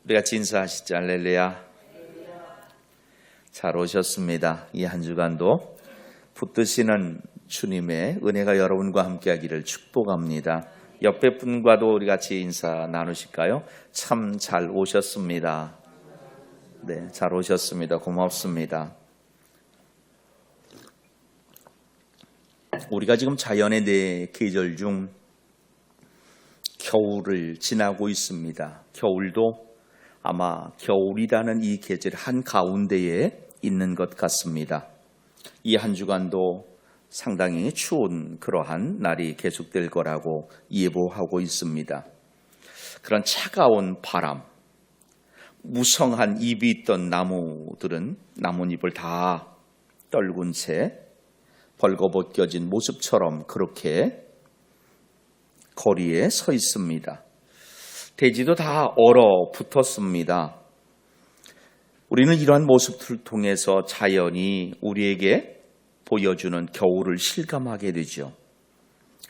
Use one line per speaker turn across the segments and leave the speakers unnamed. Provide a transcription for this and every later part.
우리 같이 인사하시죠. 할렐루야. 잘 오셨습니다. 이 한 주간도 붙드시는 주님의 은혜가 여러분과 함께하기를 축복합니다. 옆에 분과도 우리 같이 인사 나누실까요? 참 잘 오셨습니다. 네, 잘 오셨습니다. 고맙습니다. 우리가 지금 자연의 네 계절 중 겨울을 지나고 있습니다. 겨울도 아마 겨울이라는 이 계절 한가운데에 있는 것 같습니다. 이 한 주간도 상당히 추운 그러한 날이 계속될 거라고 예보하고 있습니다. 그런 차가운 바람, 무성한 잎이 있던 나무들은 나뭇잎을 다 떨군 채 벌거벗겨진 모습처럼 그렇게 거리에 서 있습니다. 대지도 다 얼어붙었습니다. 우리는 이러한 모습들을 통해서 자연이 우리에게 보여주는 겨울을 실감하게 되죠.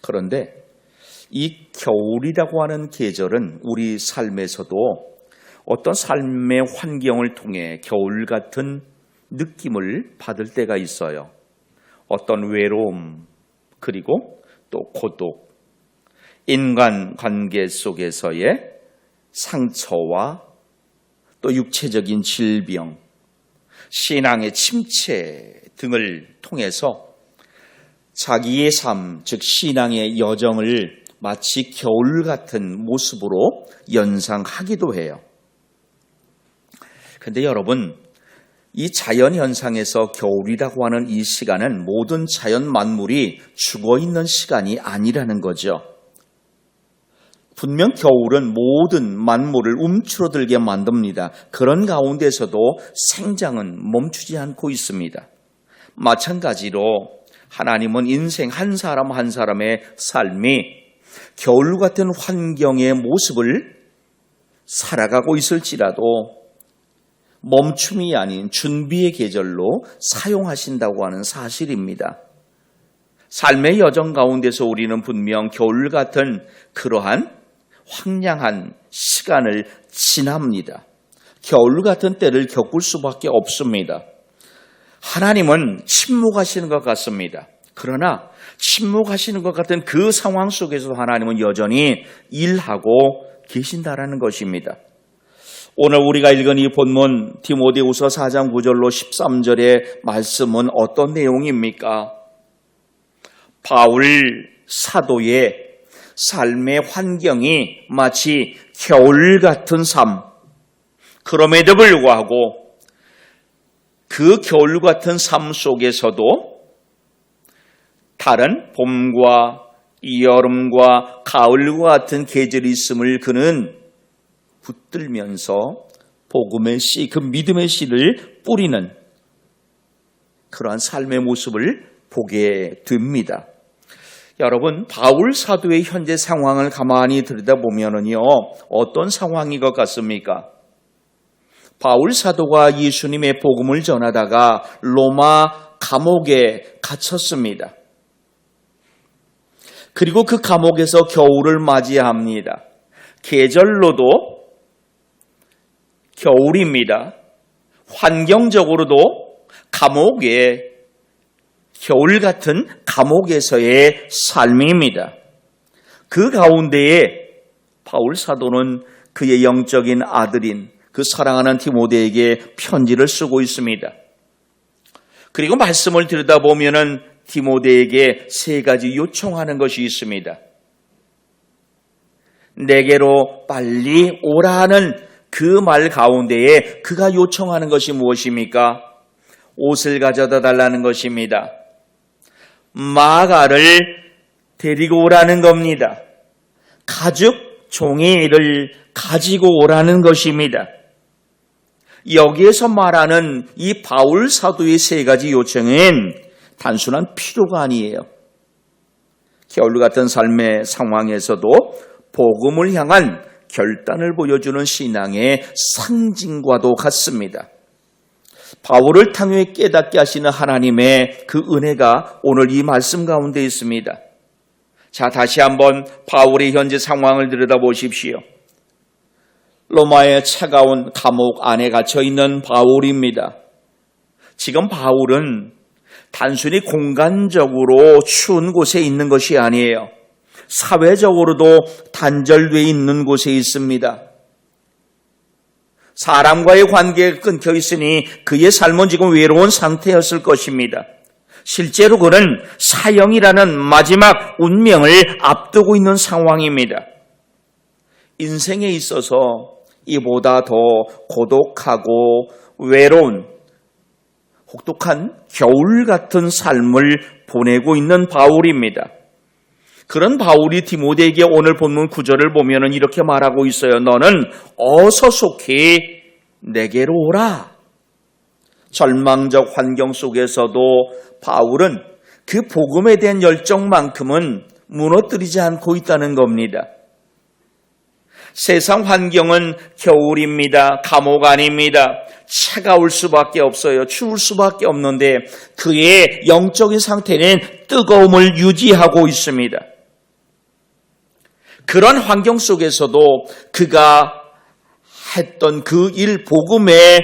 그런데 이 겨울이라고 하는 계절은 우리 삶에서도 어떤 삶의 환경을 통해 겨울 같은 느낌을 받을 때가 있어요. 어떤 외로움, 그리고 또 고독, 인간관계 속에서의 상처와 또 육체적인 질병, 신앙의 침체 등을 통해서 자기의 삶, 즉 신앙의 여정을 마치 겨울 같은 모습으로 연상하기도 해요. 그런데 여러분, 이 자연현상에서 겨울이라고 하는 이 시간은 모든 자연 만물이 죽어있는 시간이 아니라는 거죠. 분명 겨울은 모든 만물을 움츠러들게 만듭니다. 그런 가운데서도 생장은 멈추지 않고 있습니다. 마찬가지로 하나님은 인생 한 사람 한 사람의 삶이 겨울 같은 환경의 모습을 살아가고 있을지라도 멈춤이 아닌 준비의 계절로 사용하신다고 하는 사실입니다. 삶의 여정 가운데서 우리는 분명 겨울 같은 그러한 황량한 시간을 지납니다. 겨울 같은 때를 겪을 수밖에 없습니다. 하나님은 침묵하시는 것 같습니다. 그러나 침묵하시는 것 같은 그 상황 속에서도 하나님은 여전히 일하고 계신다라는 것입니다. 오늘 우리가 읽은 이 본문 디모데후서 4장 9절로 13절의 말씀은 어떤 내용입니까? 바울 사도의 삶의 환경이 마치 겨울 같은 삶, 그럼에도 불구하고 그 겨울 같은 삶 속에서도 다른 봄과 여름과 가을과 같은 계절이 있음을 그는 붙들면서 복음의 씨, 그 믿음의 씨를 뿌리는 그러한 삶의 모습을 보게 됩니다. 여러분, 바울 사도의 현재 상황을 가만히 들여다보면요, 어떤 상황인 것 같습니까? 바울 사도가 예수님의 복음을 전하다가 로마 감옥에 갇혔습니다. 그리고 그 감옥에서 겨울을 맞이합니다. 계절로도 겨울입니다. 환경적으로도 감옥에 겨울 같은 감옥에서의 삶입니다. 그 가운데에 바울 사도는 그의 영적인 아들인 그 사랑하는 디모데에게 편지를 쓰고 있습니다. 그리고 말씀을 들여다보면은 디모데에게 세 가지 요청하는 것이 있습니다. 내게로 빨리 오라 하는 그 말 가운데에 그가 요청하는 것이 무엇입니까? 옷을 가져다 달라는 것입니다. 마가를 데리고 오라는 겁니다. 가죽 종이를 가지고 오라는 것입니다. 여기에서 말하는 이 바울 사도의 세 가지 요청은 단순한 필요가 아니에요. 겨울 같은 삶의 상황에서도 복음을 향한 결단을 보여주는 신앙의 상징과도 같습니다. 바울을 통해 깨닫게 하시는 하나님의 그 은혜가 오늘 이 말씀 가운데 있습니다. 자, 다시 한번 바울의 현재 상황을 들여다보십시오. 로마의 차가운 감옥 안에 갇혀 있는 바울입니다. 지금 바울은 단순히 공간적으로 추운 곳에 있는 것이 아니에요. 사회적으로도 단절되어 있는 곳에 있습니다. 사람과의 관계가 끊겨 있으니 그의 삶은 지금 외로운 상태였을 것입니다. 실제로 그는 사형이라는 마지막 운명을 앞두고 있는 상황입니다. 인생에 있어서 이보다 더 고독하고 외로운 혹독한 겨울 같은 삶을 보내고 있는 바울입니다. 그런 바울이 디모데에게 오늘 본문 9절을 보면 이렇게 말하고 있어요. 너는 어서 속히 내게로 오라. 절망적 환경 속에서도 바울은 그 복음에 대한 열정만큼은 무너뜨리지 않고 있다는 겁니다. 세상 환경은 겨울입니다. 감옥 안입니다. 차가울 수밖에 없어요. 추울 수밖에 없는데 그의 영적인 상태는 뜨거움을 유지하고 있습니다. 그런 환경 속에서도 그가 했던 그 일, 복음의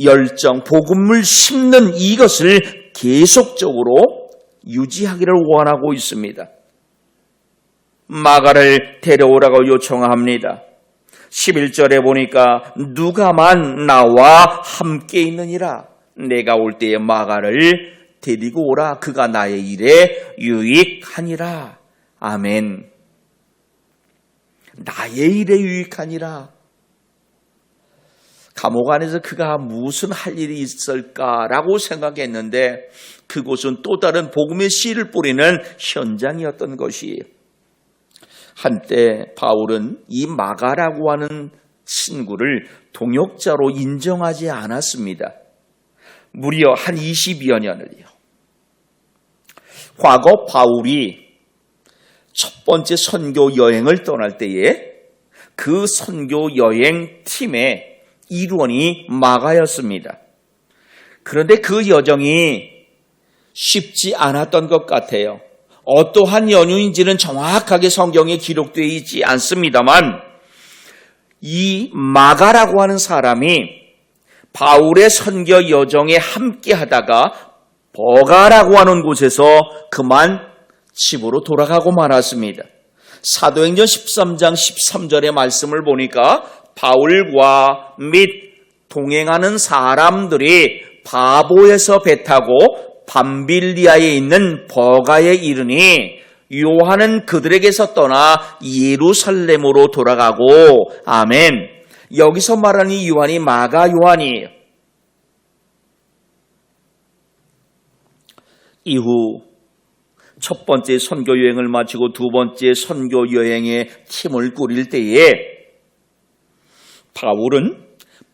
열정, 복음을 심는 이것을 계속적으로 유지하기를 원하고 있습니다. 마가를 데려오라고 요청합니다. 11절에 보니까 누가만 나와 함께 있느니라. 내가 올 때에 마가를 데리고 오라. 그가 나의 일에 유익하니라. 아멘. 나의 일에 유익하니라. 감옥 안에서 그가 무슨 할 일이 있을까라고 생각했는데 그곳은 또 다른 복음의 씨를 뿌리는 현장이었던 것이에요. 한때 바울은 이 마가라고 하는 친구를 동역자로 인정하지 않았습니다. 무려 한 20여 년을요. 과거 바울이 첫 번째 선교 여행을 떠날 때에 그 선교 여행 팀의 일원이 마가였습니다. 그런데 그 여정이 쉽지 않았던 것 같아요. 어떠한 연유인지는 정확하게 성경에 기록되어 있지 않습니다만 이 마가라고 하는 사람이 바울의 선교 여정에 함께 하다가 버가라고 하는 곳에서 그만 집으로 돌아가고 말았습니다. 사도행전 13장 13절의 말씀을 보니까 바울과 및 동행하는 사람들이 바보에서 배 타고 밤빌리아에 있는 버가에 이르니 요한은 그들에게서 떠나 예루살렘으로 돌아가고 아멘. 여기서 말하는 이 요한이 마가 요한이에요. 이후 첫 번째 선교 여행을 마치고 두 번째 선교 여행의 팀을 꾸릴 때에 바울은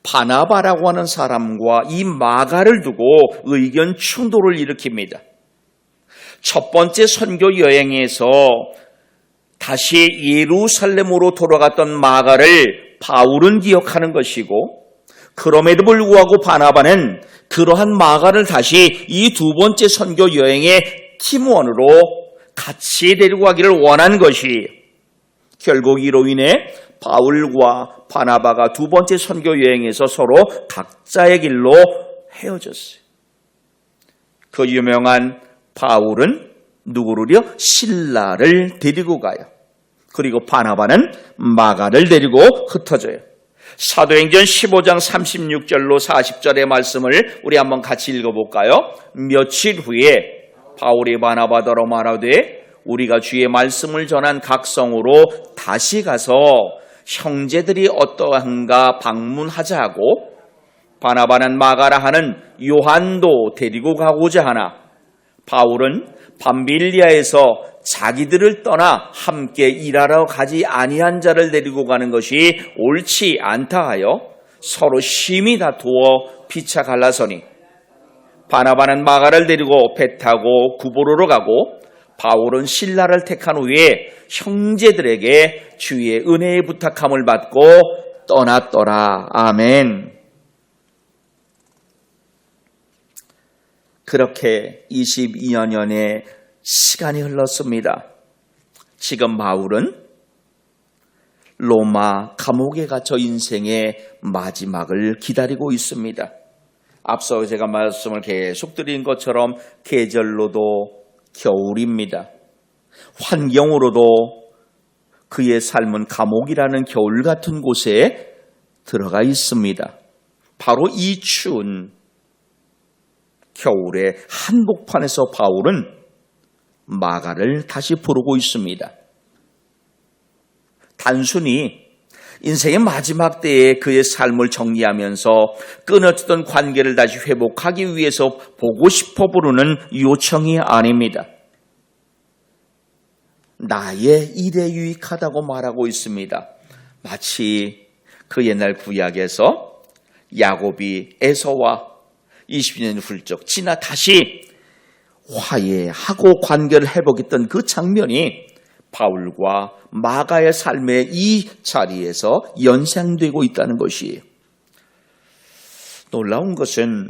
바나바라고 하는 사람과 이 마가를 두고 의견 충돌을 일으킵니다. 첫 번째 선교 여행에서 다시 예루살렘으로 돌아갔던 마가를 바울은 기억하는 것이고 그럼에도 불구하고 바나바는 그러한 마가를 다시 이 두 번째 선교 여행의 팀원으로 같이 데리고 가기를 원한 것이 결국 이로 인해 바울과 바나바가 두 번째 선교 여행에서 서로 각자의 길로 헤어졌어요. 그 유명한 바울은 누구를요? 실라를 데리고 가요. 그리고 바나바는 마가를 데리고 흩어져요. 사도행전 15장 36절로 40절의 말씀을 우리 한번 같이 읽어볼까요? 며칠 후에 바울이 바나바더러 말하되 우리가 주의 말씀을 전한 각 성으로 다시 가서 형제들이 어떠한가 방문하자 하고 바나바는 마가라 하는 요한도 데리고 가고자 하나 바울은 밤빌리아에서 자기들을 떠나 함께 일하러 가지 아니한 자를 데리고 가는 것이 옳지 않다 하여 서로 심히 다투어 피차 갈라서니 바나바는 마가를 데리고 배 타고 구보로로 가고 바울은 실라를 택한 후에 형제들에게 주의 은혜의 부탁함을 받고 떠났더라. 아멘. 그렇게 22년의 시간이 흘렀습니다. 지금 바울은 로마 감옥에 갇혀 인생의 마지막을 기다리고 있습니다. 앞서 제가 말씀을 계속 드린 것처럼 계절로도 겨울입니다. 환경으로도 그의 삶은 감옥이라는 겨울 같은 곳에 들어가 있습니다. 바로 이 추운 겨울의 한복판에서 바울은 마가를 다시 부르고 있습니다. 단순히 인생의 마지막 때에 그의 삶을 정리하면서 끊어지던 관계를 다시 회복하기 위해서 보고 싶어 부르는 요청이 아닙니다. 나의 일에 유익하다고 말하고 있습니다. 마치 그 옛날 구약에서 야곱이 에서와 20년 훌쩍 지나 다시 화해하고 관계를 회복했던 그 장면이 바울과 마가의 삶의 이 자리에서 연상되고 있다는 것이에요. 놀라운 것은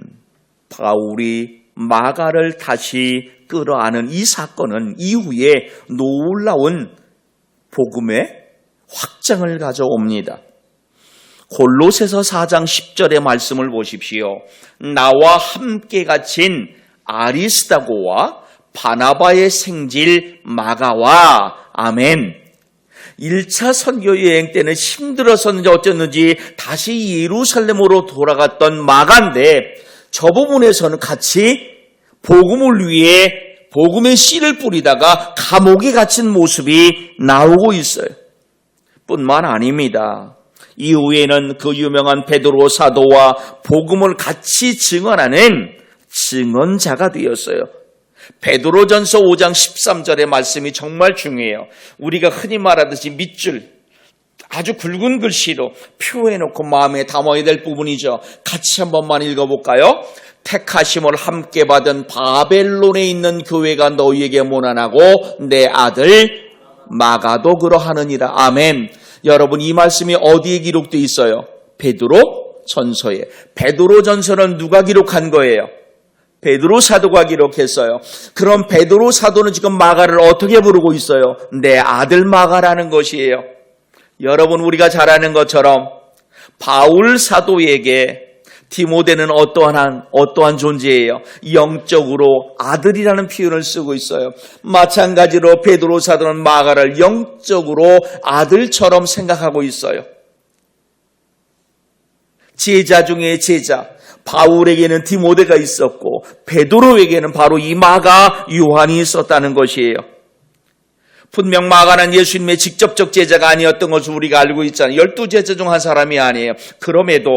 바울이 마가를 다시 끌어안은 이 사건은 이후에 놀라운 복음의 확장을 가져옵니다. 골로새서 4장 10절의 말씀을 보십시오. 나와 함께 갇힌 아리스다고와 바나바의 생질 마가와 아멘. 1차 선교 여행 때는 힘들었었는지 어쩌는지 다시 예루살렘으로 돌아갔던 마가인데 저 부분에서는 같이 복음을 위해 복음의 씨를 뿌리다가 감옥에 갇힌 모습이 나오고 있어요. 뿐만 아닙니다. 이후에는 그 유명한 베드로 사도와 복음을 같이 증언하는 증언자가 되었어요. 베드로전서 5장 13절의 말씀이 정말 중요해요. 우리가 흔히 말하듯이 밑줄 아주 굵은 글씨로 표해놓고 마음에 담아야 될 부분이죠. 같이 한 번만 읽어볼까요? 택하심을 함께 받은 바벨론에 있는 교회가 너희에게 문안하고 내 아들 마가도 그러하느니라. 아멘. 여러분, 이 말씀이 어디에 기록되어 있어요? 베드로 전서에. 베드로 전서는 누가 기록한 거예요? 베드로 사도가 기록했어요. 그럼 베드로 사도는 지금 마가를 어떻게 부르고 있어요? 내 아들 마가라는 것이에요. 여러분, 우리가 잘 아는 것처럼 바울 사도에게 디모데는 어떠한 존재예요? 영적으로 아들이라는 표현을 쓰고 있어요. 마찬가지로 베드로 사도는 마가를 영적으로 아들처럼 생각하고 있어요. 제자 중에 제자. 바울에게는 디모데가 있었고 베드로에게는 바로 이 마가 요한이 있었다는 것이에요. 분명 마가는 예수님의 직접적 제자가 아니었던 것을 우리가 알고 있잖아요. 12제자 중 한 사람이 아니에요. 그럼에도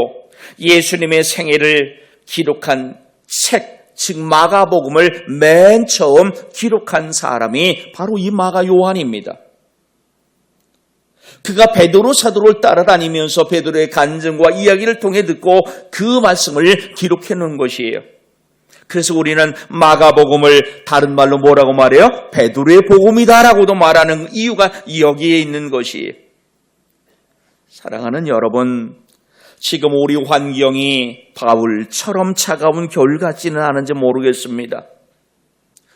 예수님의 생애를 기록한 책, 즉 마가복음을 맨 처음 기록한 사람이 바로 이 마가 요한입니다. 그가 베드로 사도를 따라다니면서 베드로의 간증과 이야기를 통해 듣고 그 말씀을 기록해 놓은 것이에요. 그래서 우리는 마가복음을 다른 말로 뭐라고 말해요? 베드로의 복음이다라고도 말하는 이유가 여기에 있는 것이에요. 사랑하는 여러분, 지금 우리 환경이 바울처럼 차가운 겨울 같지는 않은지 모르겠습니다.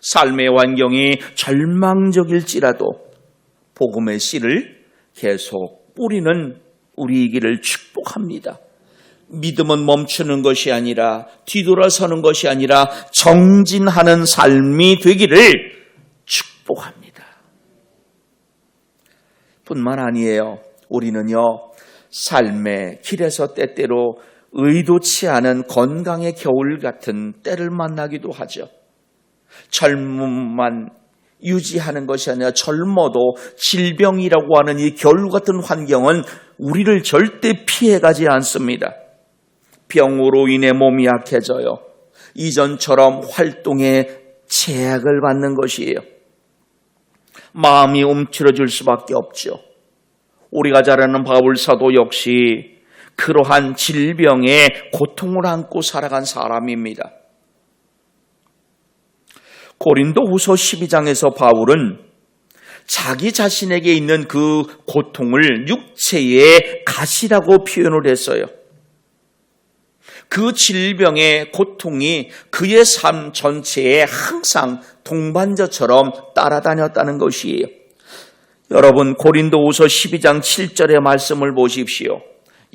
삶의 환경이 절망적일지라도 복음의 씨를 계속 뿌리는 우리이기를 축복합니다. 믿음은 멈추는 것이 아니라 뒤돌아서는 것이 아니라 정진하는 삶이 되기를 축복합니다. 뿐만 아니에요. 우리는요, 삶의 길에서 때때로 의도치 않은 건강의 겨울 같은 때를 만나기도 하죠. 젊음만 유지하는 것이 아니라 젊어도 질병이라고 하는 이 겨울 같은 환경은 우리를 절대 피해가지 않습니다. 병으로 인해 몸이 약해져요. 이전처럼 활동에 제약을 받는 것이에요. 마음이 움츠러질 수밖에 없죠. 우리가 잘 아는 바울 사도 역시 그러한 질병의 고통을 안고 살아간 사람입니다. 고린도후서 12장에서 바울은 자기 자신에게 있는 그 고통을 육체의 가시라고 표현을 했어요. 그 질병의 고통이 그의 삶 전체에 항상 동반자처럼 따라다녔다는 것이에요. 여러분 고린도후서 12장 7절의 말씀을 보십시오.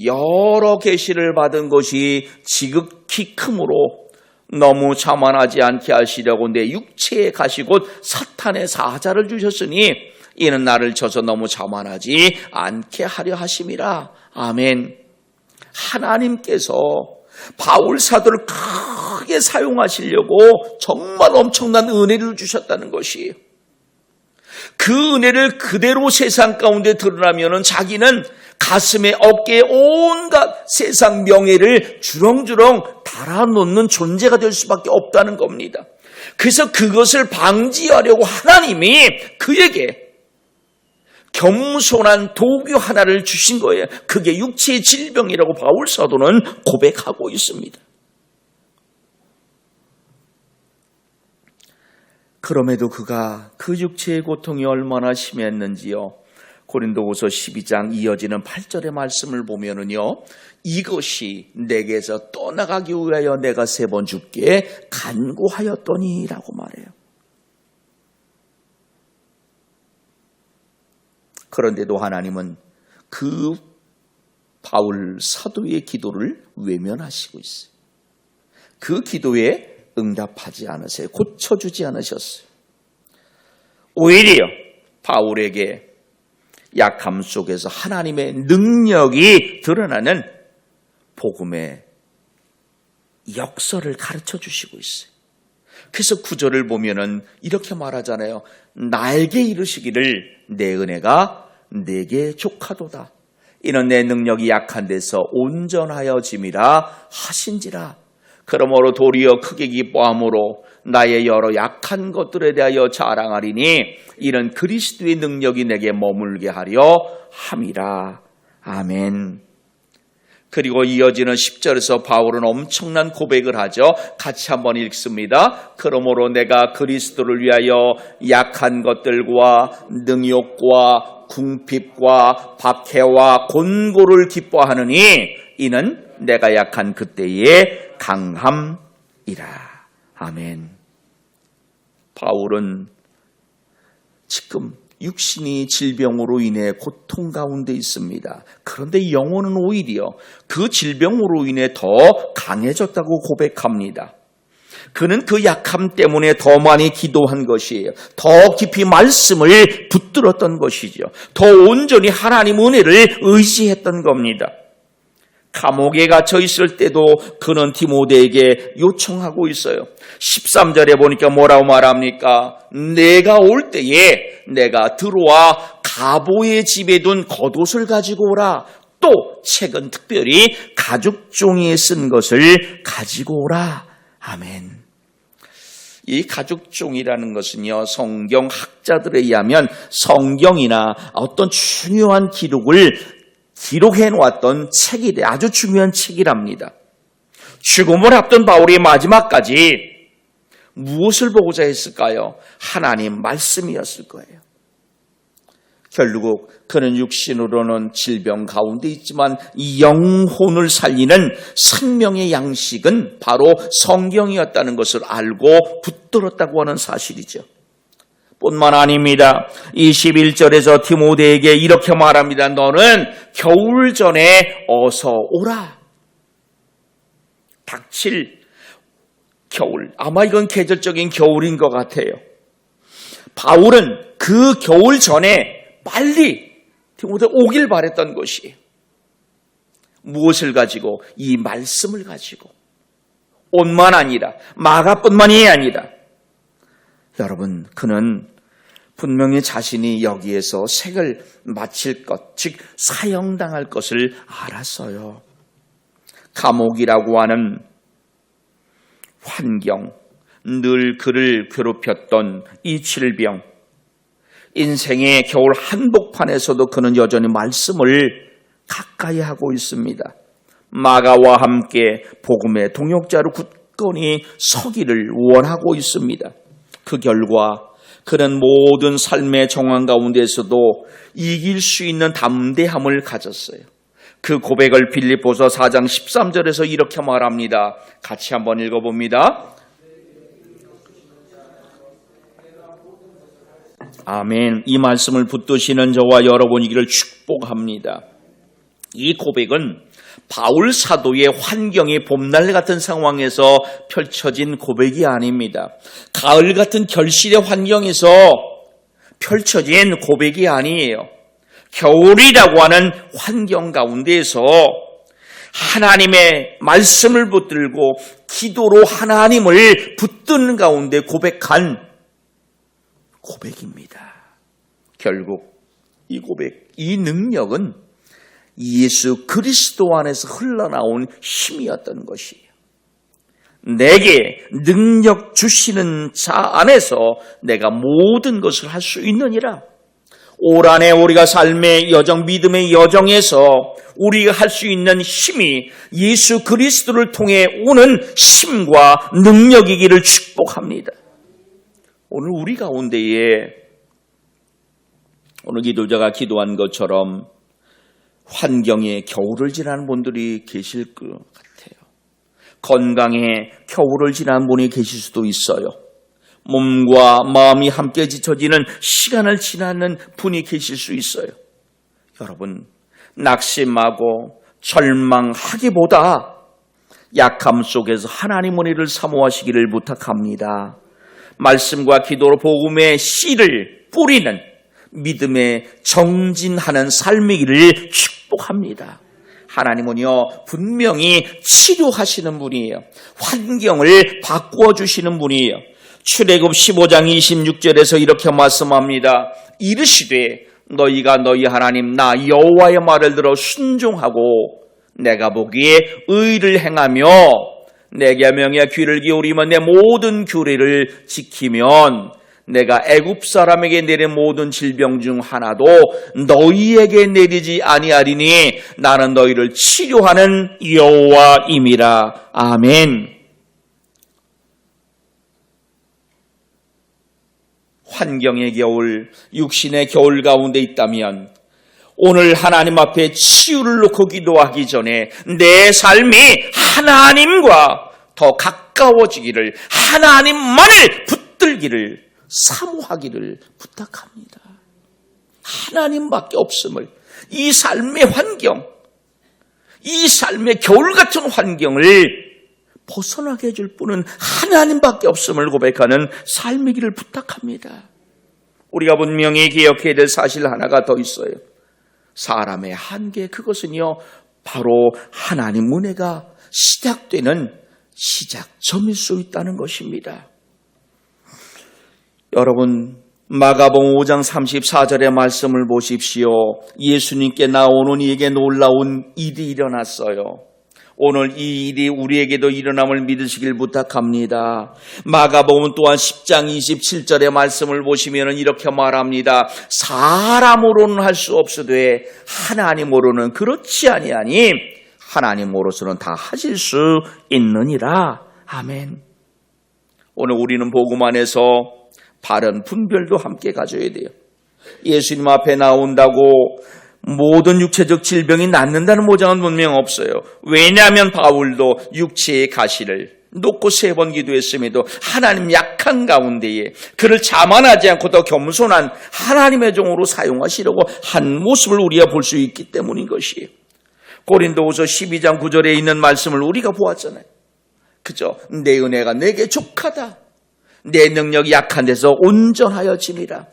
여러 계시를 받은 것이 지극히 크므로 너무 자만하지 않게 하시려고 내 육체에 가시고 사탄의 사자를 주셨으니 이는 나를 쳐서 너무 자만하지 않게 하려 하심이라. 아멘. 하나님께서 바울 사도를 크게 사용하시려고 정말 엄청난 은혜를 주셨다는 것이에요. 그 은혜를 그대로 세상 가운데 드러나면은 자기는 가슴에 어깨에 온갖 세상 명예를 주렁주렁 달아놓는 존재가 될 수밖에 없다는 겁니다. 그래서 그것을 방지하려고 하나님이 그에게 겸손한 도구 하나를 주신 거예요. 그게 육체의 질병이라고 바울 사도는 고백하고 있습니다. 그럼에도 그가 그 육체의 고통이 얼마나 심했는지요. 고린도후서 12장 이어지는 8절의 말씀을 보면은요, 이것이 내게서 떠나가기 위하여 내가 3번 주께 간구하였더니라고 말해요. 그런데도 하나님은 그 바울 사도의 기도를 외면하시고 있어요. 그 기도에 응답하지 않으세요. 고쳐주지 않으셨어요. 오히려 바울에게 약함 속에서 하나님의 능력이 드러나는 복음의 역사를 가르쳐 주시고 있어요. 그래서 9절을 보면은 이렇게 말하잖아요. 나에게 이르시기를 내 은혜가 내게 족하도다. 이는 내 능력이 약한 데서 온전하여짐이라 하신지라. 그러므로 도리어 크게 기뻐함으로 나의 여러 약한 것들에 대하여 자랑하리니 이는 그리스도의 능력이 내게 머물게 하려 함이라. 아멘. 그리고 이어지는 10절에서 바울은 엄청난 고백을 하죠. 같이 한번 읽습니다. 그러므로 내가 그리스도를 위하여 약한 것들과 능욕과 궁핍과 박해와 곤고를 기뻐하느니 이는 내가 약한 그때의 강함이라. 아멘. 바울은 지금 육신이 질병으로 인해 고통 가운데 있습니다. 그런데 영혼은 오히려 그 질병으로 인해 더 강해졌다고 고백합니다. 그는 그 약함 때문에 더 많이 기도한 것이에요. 더 깊이 말씀을 붙들었던 것이죠. 더 온전히 하나님 은혜를 의지했던 겁니다. 감옥에 갇혀 있을 때도 그는 디모데에게 요청하고 있어요. 13절에 보니까 뭐라고 말합니까? 내가 올 때에 내가 들어와 가보의 집에 둔 겉옷을 가지고 오라. 또 책은 특별히 가죽 종이에 쓴 것을 가지고 오라. 아멘. 이 가죽 종이라는 것은요, 성경 학자들에 의하면 성경이나 어떤 중요한 기록을 기록해 놓았던 책이 아주 중요한 책이랍니다. 죽음을 앞둔 바울이 마지막까지 무엇을 보고자 했을까요? 하나님 말씀이었을 거예요. 결국 그는 육신으로는 질병 가운데 있지만 이 영혼을 살리는 생명의 양식은 바로 성경이었다는 것을 알고 붙들었다고 하는 사실이죠. 뿐만 아닙니다. 21절에서 디모데에게 이렇게 말합니다. 너는 겨울 전에 어서 오라. 닥칠 겨울. 아마 이건 계절적인 겨울인 것 같아요. 바울은 그 겨울 전에 빨리 디모데 오길 바랬던 것이에요. 무엇을 가지고? 이 말씀을 가지고. 옷만 아니라, 마가뿐만이 아니라. 여러분, 그는 분명히 자신이 여기에서 색을 마칠 것, 즉 사형당할 것을 알았어요. 감옥이라고 하는 환경, 늘 그를 괴롭혔던 이 질병, 인생의 겨울 한복판에서도 그는 여전히 말씀을 가까이 하고 있습니다. 마가와 함께 복음의 동역자로 굳건히 서기를 원하고 있습니다. 그 결과 그는 모든 삶의 정황 가운데서도 이길 수 있는 담대함을 가졌어요. 그 고백을 빌립보서 4장 13절에서 이렇게 말합니다. 같이 한번 읽어봅니다. 아멘. 이 말씀을 붙드시는 저와 여러분이기를 축복합니다. 이 고백은 바울 사도의 환경이 봄날 같은 상황에서 펼쳐진 고백이 아닙니다. 가을 같은 결실의 환경에서 펼쳐진 고백이 아니에요. 겨울이라고 하는 환경 가운데에서 하나님의 말씀을 붙들고 기도로 하나님을 붙드는 가운데 고백한 고백입니다. 결국 이 고백, 이 능력은 예수 그리스도 안에서 흘러나온 힘이었던 것이에요. 내게 능력 주시는 자 안에서 내가 모든 것을 할 수 있느니라. 올 한해 우리가 삶의 여정, 믿음의 여정에서 우리가 할 수 있는 힘이 예수 그리스도를 통해 오는 힘과 능력이기를 축복합니다. 오늘 우리 가운데에 오늘 기도자가 기도한 것처럼 환경에 겨울을 지나는 분들이 계실 것 같아요. 건강에 겨울을 지나는 분이 계실 수도 있어요. 몸과 마음이 함께 지쳐지는 시간을 지나는 분이 계실 수 있어요. 여러분, 낙심하고 절망하기보다 약함 속에서 하나님 은혜를 사모하시기를 부탁합니다. 말씀과 기도로 복음의 씨를 뿌리는 믿음에 정진하는 삶이기를 축복합니다. 하나님은요, 분명히 치료하시는 분이에요. 환경을 바꾸어 주시는 분이에요. 출애굽 15장 26절에서 이렇게 말씀합니다. 이르시되 너희가 너희 하나님 나 여호와의 말을 들어 순종하고 내가 보기에 의를 행하며 내게 명예 귀를 기울이면 내 모든 규례를 지키면 내가 애굽 사람에게 내린 모든 질병 중 하나도 너희에게 내리지 아니하리니 나는 너희를 치료하는 여호와임이라. 아멘. 환경의 겨울, 육신의 겨울 가운데 있다면 오늘 하나님 앞에 치유를 놓고 기도하기 전에 내 삶이 하나님과 더 가까워지기를, 하나님만을 붙들기를, 사모하기를 부탁합니다. 하나님밖에 없음을, 이 삶의 환경, 이 삶의 겨울 같은 환경을 벗어나게 해줄 분은 하나님밖에 없음을 고백하는 삶이기를 부탁합니다. 우리가 분명히 기억해야 될 사실 하나가 더 있어요. 사람의 한계, 그것은요 바로 하나님 은혜가 시작되는 시작점일 수 있다는 것입니다. 여러분, 마가복음 5장 34절의 말씀을 보십시오. 예수님께 나오는 이에게 놀라운 일이 일어났어요. 오늘 이 일이 우리에게도 일어남을 믿으시길 부탁합니다. 마가복음 또한 10장 27절의 말씀을 보시면 이렇게 말합니다. 사람으로는 할 수 없으되 하나님으로는 그렇지 아니하니 하나님으로서는 다 하실 수 있느니라. 아멘. 오늘 우리는 복음 안에서 바른 분별도 함께 가져야 돼요. 예수님 앞에 나온다고 모든 육체적 질병이 낫는다는 보장은 분명 없어요. 왜냐하면 바울도 육체의 가시를 놓고 3번 기도했음에도 하나님 약한 가운데에 그를 자만하지 않고 더 겸손한 하나님의 종으로 사용하시려고 한 모습을 우리가 볼 수 있기 때문인 것이에요. 고린도후서 12장 9절에 있는 말씀을 우리가 보았잖아요. 그죠? 내 은혜가 내게 족하다. 내 능력이 약한 데서 온전하여 지니라.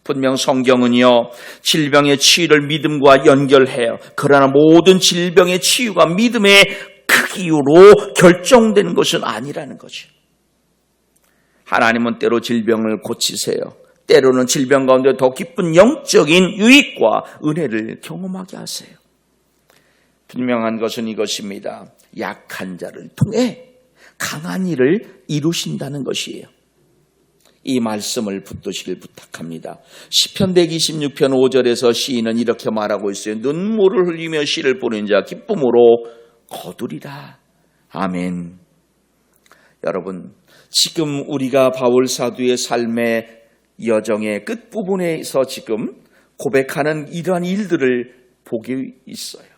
분명 성경은요, 질병의 치유를 믿음과 연결해요. 그러나 모든 질병의 치유가 믿음의 크기로 결정되는 것은 아니라는 거죠. 하나님은 때로 질병을 고치세요. 때로는 질병 가운데 더 깊은 영적인 유익과 은혜를 경험하게 하세요. 분명한 것은 이것입니다. 약한 자를 통해 강한 일을 이루신다는 것이에요. 이 말씀을 붙드시길 부탁합니다. 시편 126편 5절에서 시인은 이렇게 말하고 있어요. 눈물을 흘리며 씨를 뿌린 자 기쁨으로 거두리라. 아멘. 여러분, 지금 우리가 바울 사도의 삶의 여정의 끝부분에서 지금 고백하는 이러한 일들을 보고 있어요.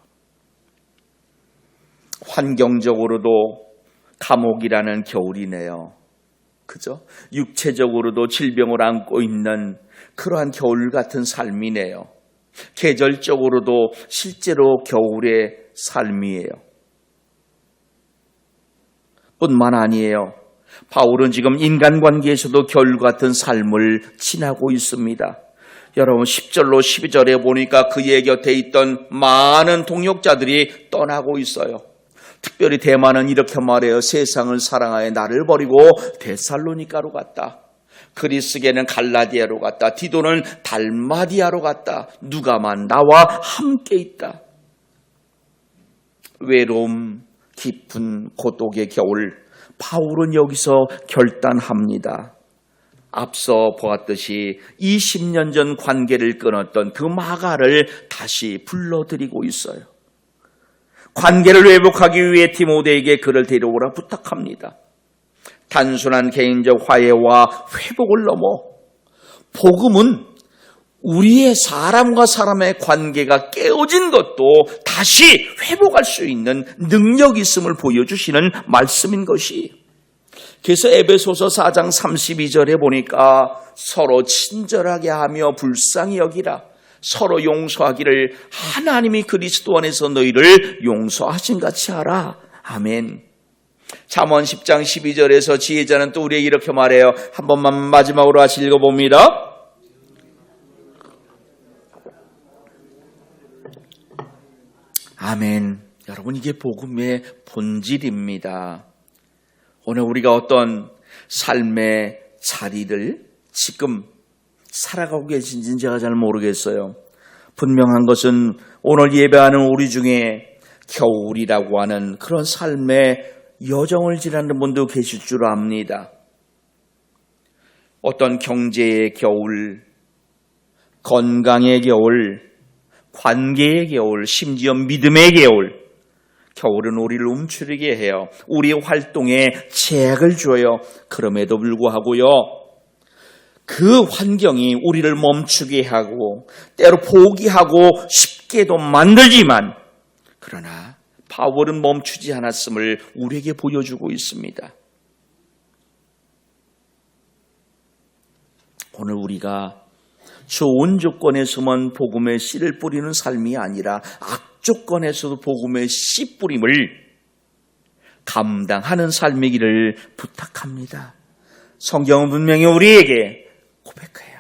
환경적으로도 감옥이라는 겨울이네요. 그죠? 육체적으로도 질병을 안고 있는 그러한 겨울 같은 삶이네요. 계절적으로도 실제로 겨울의 삶이에요. 뿐만 아니에요. 바울은 지금 인간관계에서도 겨울 같은 삶을 지나고 있습니다. 여러분 10절로 12절에 보니까 그의 곁에 있던 많은 동역자들이 떠나고 있어요. 특별히 대만은 이렇게 말해요. 세상을 사랑하여 나를 버리고 데살로니가로 갔다. 그리스게는 갈라디아로 갔다. 디도는 달마디아로 갔다. 누가만 나와 함께 있다. 외로움, 깊은 고독의 겨울, 바울은 여기서 결단합니다. 앞서 보았듯이 20년 전 관계를 끊었던 그 마가를 다시 불러들이고 있어요. 관계를 회복하기 위해 디모데에게 그를 데려오라 부탁합니다. 단순한 개인적 화해와 회복을 넘어 복음은 우리의 사람과 사람의 관계가 깨어진 것도 다시 회복할 수 있는 능력이 있음을 보여주시는 말씀인 것이. 그래서 에베소서 4장 32절에 보니까 서로 친절하게 하며 불쌍히 여기라. 서로 용서하기를 하나님이 그리스도 안에서 너희를 용서하신 같이 하라. 아멘. 잠언 10장 12절에서 지혜자는 또 우리에게 이렇게 말해요. 한 번만 마지막으로 다시 읽어봅니다. 아멘. 여러분, 이게 복음의 본질입니다. 오늘 우리가 어떤 삶의 자리를 지금 살아가고 계신지는 제가 잘 모르겠어요. 분명한 것은 오늘 예배하는 우리 중에 겨울이라고 하는 그런 삶의 여정을 지나는 분도 계실 줄 압니다. 어떤 경제의 겨울, 건강의 겨울, 관계의 겨울, 심지어 믿음의 겨울. 겨울은 우리를 움츠리게 해요. 우리의 활동에 제약을 줘요. 그럼에도 불구하고요, 그 환경이 우리를 멈추게 하고 때로 포기하고 쉽게도 만들지만, 그러나 바울은 멈추지 않았음을 우리에게 보여주고 있습니다. 오늘 우리가 좋은 조건에서만 복음의 씨를 뿌리는 삶이 아니라 악조건에서도 복음의 씨 뿌림을 감당하는 삶이기를 부탁합니다. 성경은 분명히 우리에게 고백해요.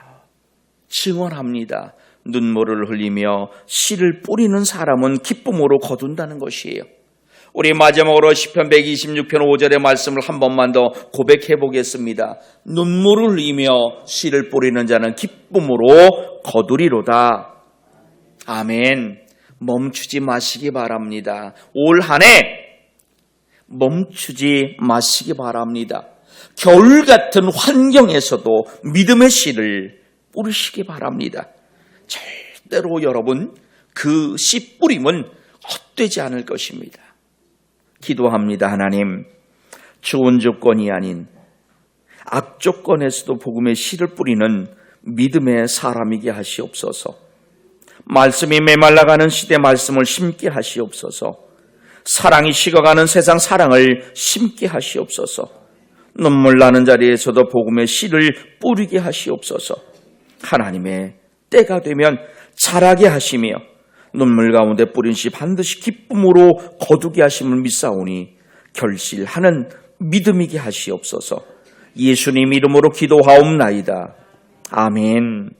증언합니다. 눈물을 흘리며 씨를 뿌리는 사람은 기쁨으로 거둔다는 것이에요. 우리 마지막으로 시편 126편 5절의 말씀을 한 번만 더 고백해 보겠습니다. 눈물을 흘리며 씨를 뿌리는 자는 기쁨으로 거두리로다. 아멘. 멈추지 마시기 바랍니다. 올 한 해 멈추지 마시기 바랍니다. 겨울 같은 환경에서도 믿음의 씨를 뿌리시기 바랍니다. 절대로 여러분, 그 씨 뿌림은 헛되지 않을 것입니다. 기도합니다. 하나님, 좋은 조건이 아닌 악조건에서도 복음의 씨를 뿌리는 믿음의 사람이게 하시옵소서. 말씀이 메말라가는 시대 말씀을 심게 하시옵소서. 사랑이 식어가는 세상 사랑을 심게 하시옵소서. 눈물 나는 자리에서도 복음의 씨를 뿌리게 하시옵소서. 하나님의 때가 되면 자라게 하시며 눈물 가운데 뿌린 씨 반드시 기쁨으로 거두게 하심을 믿사오니 결실하는 믿음이게 하시옵소서. 예수님 이름으로 기도하옵나이다. 아멘.